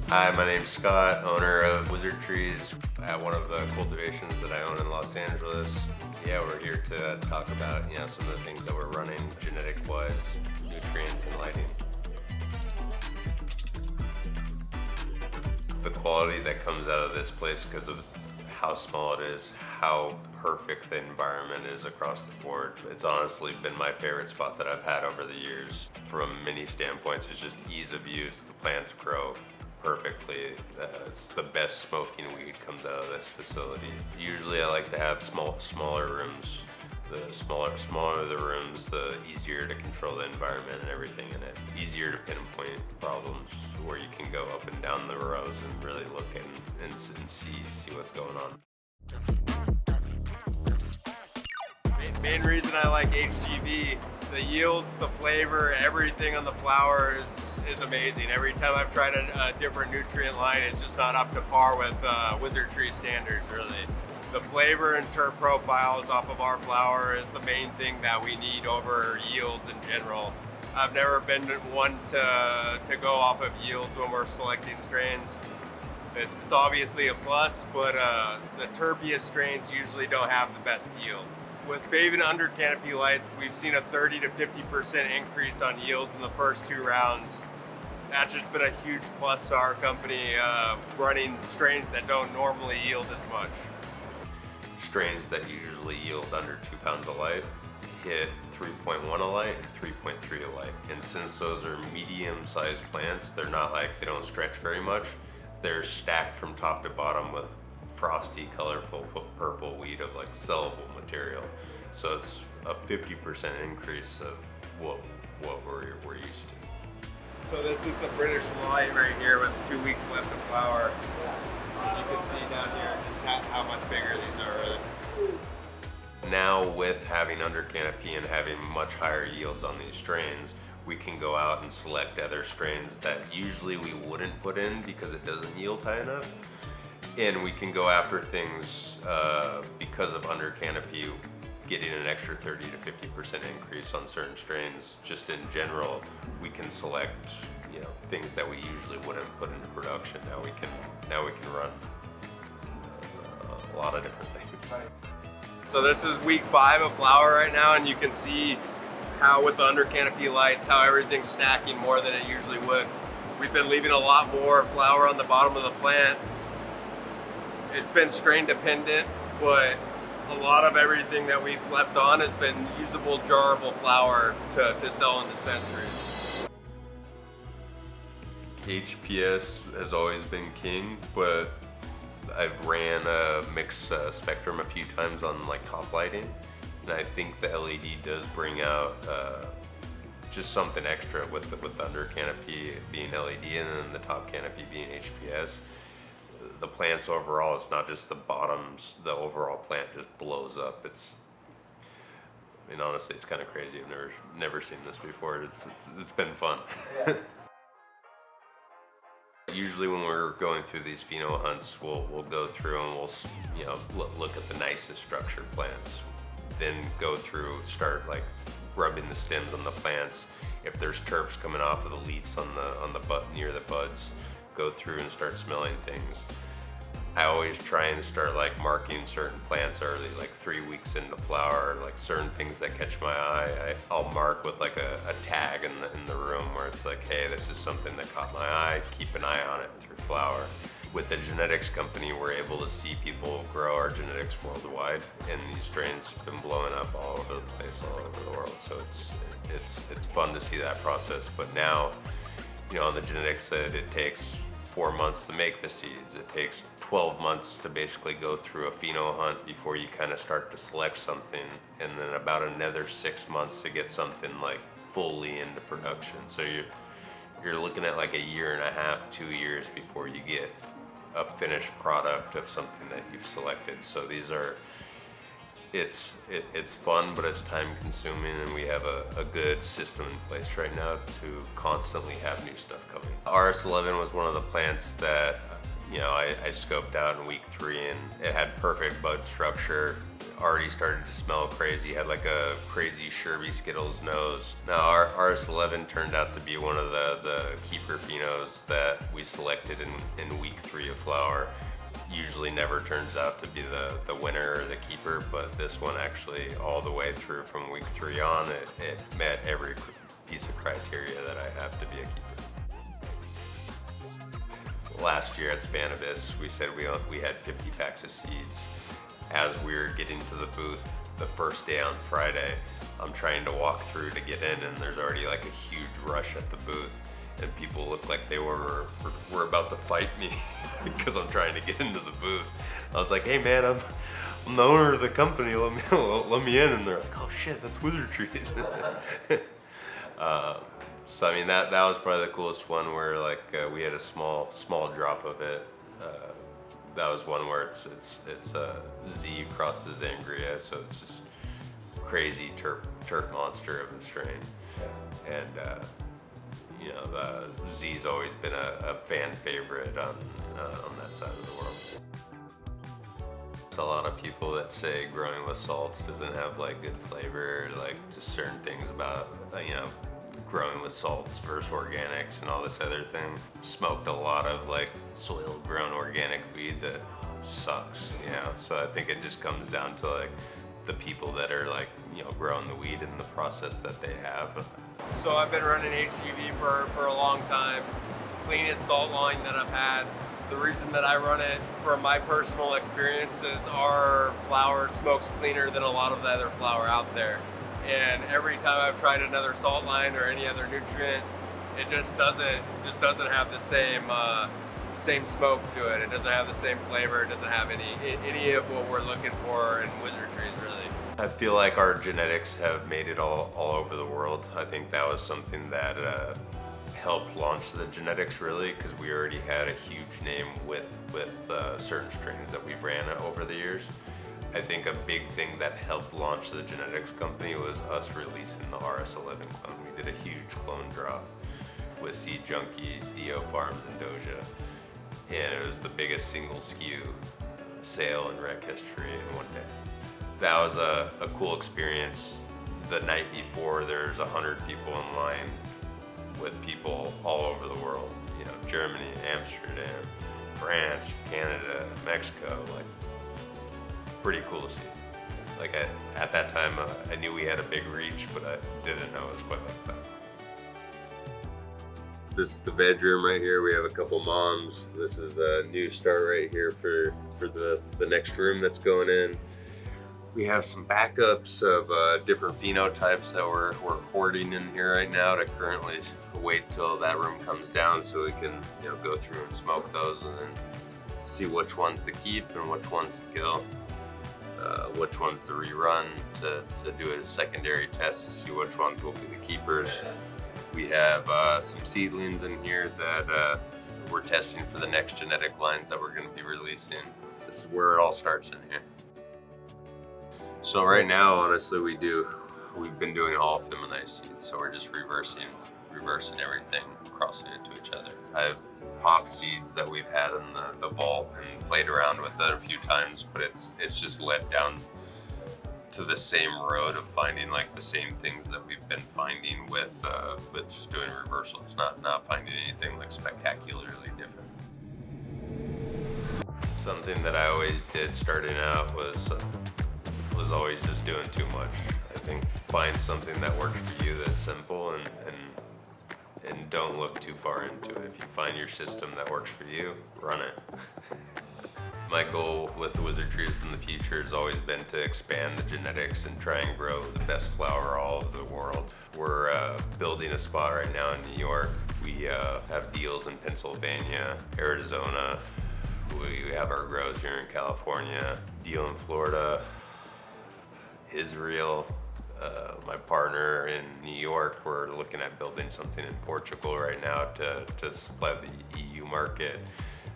Hi, my name's Scott, owner of Wizard Trees at one of the cultivations that I own in Los Angeles. Yeah, we're here to talk about, some of the things that we're running genetic-wise, nutrients and lighting. The quality that comes out of this place because of how small it is, how perfect the environment is across the board. It's honestly been my favorite spot that I've had over the years. From many standpoints, it's just ease of use. The plants grow perfectly. It's the best smoking weed comes out of this facility. Usually I like to have smaller rooms. The smaller the rooms, the easier to control the environment and everything in it. Easier to pinpoint problems where you can go up and down the rows and really look and see what's going on. Main reason I like HGV, the yields, the flavor, everything on the flower is amazing. Every time I've tried a different nutrient line, it's just not up to par with Wizard Tree standards, really. The flavor and terp profiles off of our flower is the main thing that we need over yields in general. I've never been one to go off of yields when we're selecting strains. It's obviously a plus, but the terpiest strains usually don't have the best yield. With Bavid under canopy lights, we've seen a 30 to 50% increase on yields in the first 2 rounds. That's just been a huge plus to our company, running strains that don't normally yield as much. Strains that usually yield under 2 pounds a light hit 3.1 a light and 3.3 a light. And since those are medium-sized plants, they don't stretch very much. They're stacked from top to bottom with frosty, colorful purple weed of sellable material. So it's a 50% increase of what we're used to. So this is the British light right here with 2 weeks left of flower. You can see down here just how much bigger these are. Really. Now with having under canopy and having much higher yields on these strains, we can go out and select other strains that usually we wouldn't put in because it doesn't yield high enough. And we can go after things because of under canopy getting an extra 30 to 50% increase on certain strains. Just in general, we can select things that we usually wouldn't put into production. Now we can run a lot of different things. So this is week 5 of flower right now, and you can see how with the under canopy lights, how everything's stacking more than it usually would. We've been leaving a lot more flower on the bottom of the plant. It's been strain dependent, but a lot of everything that we've left on has been usable, jarable flower to sell in dispensaries. HPS has always been king, but I've ran a mixed spectrum a few times on top lighting, and I think the LED does bring out just something extra with the under canopy being LED and then the top canopy being HPS. The plants overall, it's not just the bottoms, the overall plant just blows up. Honestly, it's kind of crazy. I've never seen this before. It's been fun. Yeah. Usually when we're going through these pheno hunts, we'll go through and we'll look at the nicest structured plants. Then go through, start rubbing the stems on the plants. If there's terps coming off of the leaves on the butt near the buds, go through and start smelling things. I always try and start marking certain plants early, 3 weeks into flower, certain things that catch my eye. I'll mark with a tag in the room where it's hey, this is something that caught my eye, keep an eye on it through flower. With the genetics company, we're able to see people grow our genetics worldwide, and these strains have been blowing up all over the place, all over the world. So it's fun to see that process. But now, on the genetics side, it takes 4 months to make the seeds. It takes 12 months to basically go through a pheno hunt before you kind of start to select something, and then about another 6 months to get something fully into production. So you're looking at a year and a half, 2 years before you get a finished product of something that you've selected. So it's fun, but it's time consuming, and we have a good system in place right now to constantly have new stuff coming. RS11 was one of the plants that I scoped out in week 3, and it had perfect bud structure. already started to smell crazy, had like a crazy Sherby Skittles nose. Now our RS11 turned out to be one of the keeper phenos that we selected in week 3 of flower. Usually never turns out to be the winner or the keeper, but this one actually all the way through from week 3 on, it met every piece of criteria that I have to be a keeper. Last year at Cannabis, we said we had 50 packs of seeds. As we were getting to the booth the first day on Friday, I'm trying to walk through to get in, and there's already like a huge rush at the booth, and people look like they were about to fight me because I'm trying to get into the booth. I was like, hey man, I'm the owner of the company, let me in, and they're like, oh shit, that's Wizard Trees. So I mean that was probably the coolest one where like we had a small drop of it. That was one where it's Z crosses Angria, so it's just crazy terp monster of the strain. And you know, the Z's always been a fan favorite on that side of the world. There's a lot of people that say growing with salts doesn't have like good flavor, like just certain things about you know, growing with salts versus organics and all this other thing. Smoked a lot of like soil grown organic weed that sucks, you know? So I think it just comes down to like the people that are like, you know, growing the weed and the process that they have. So I've been running HGV for a long time. It's the cleanest salt line that I've had. The reason that I run it, from my personal experience, is our flower smokes cleaner than a lot of the other flower out there. And every time I've tried another salt line or any other nutrient, it just doesn't have the same smoke to it. It doesn't have the same flavor. It doesn't have any of what we're looking for in Wizard Trees, really. I feel like our genetics have made it all over the world. I think that was something that helped launch the genetics, really, because we already had a huge name with certain strains that we've ran over the years. I think a big thing that helped launch the genetics company was us releasing the RS11 clone. We did a huge clone drop with Seed Junkie, Dio Farms, and Doja. And it was the biggest single SKU sale in rec history in one day. That was a cool experience. The night before, there's 100 people in line with people all over the world. You know, Germany, Amsterdam, France, Canada, Mexico, like, pretty cool to see. Like at that time, I knew we had a big reach, but I didn't know it was quite like that. This is the bedroom right here. We have a couple moms. This is a new start right here for the next room that's going in. We have some backups of different phenotypes that we're hoarding in here right now to currently wait till that room comes down so we can, you know, go through and smoke those and then see which ones to keep and which ones to kill. Which ones to rerun to do a secondary test to see which ones will be the keepers. We have some seedlings in here that we're testing for the next genetic lines that we're going to be releasing. This is where it all starts in here. So right now, honestly, we've been doing all feminized seeds, so we're just reversing everything, crossing it to each other. I have pop seeds that we've had in the vault and played around with it a few times, but it's just led down to the same road of finding like the same things that we've been finding with just doing reversals, not finding anything like spectacularly different. Something that I always did starting out was always just doing too much. I think find something that works for you that's simple and don't look too far into it. If you find your system that works for you, run it. My goal with the Wizard Trees in the future has always been to expand the genetics and try and grow the best flower all over the world. We're building a spot right now in New York. We have deals in Pennsylvania, Arizona. We have our grows here in California, deal in Florida, Israel. My partner in New York, we're looking at building something in Portugal right now to supply the EU market.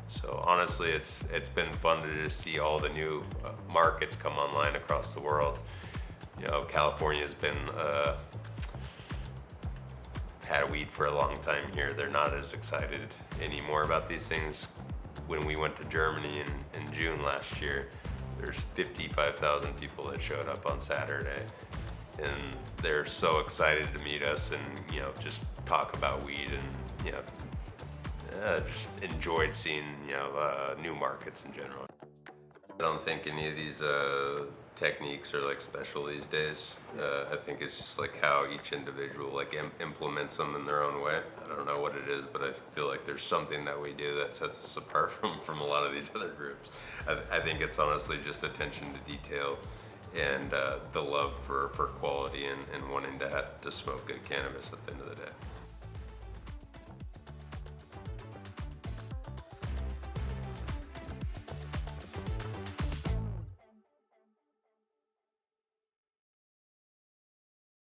So honestly, it's been fun to just see all the new markets come online across the world. You know, California's been had weed for a long time here. They're not as excited anymore about these things. When we went to Germany in June last year, there's 55,000 people that showed up on Saturday, and they're so excited to meet us and, you know, just talk about weed, and, you know, just enjoyed seeing, you know, new markets in general. I don't think any of these techniques are like special these days. I think it's just like how each individual like implements them in their own way. I don't know what it is, but I feel like there's something that we do that sets us apart from a lot of these other groups. I think it's honestly just attention to detail and the love for quality and wanting to smoke good cannabis at the end of the day.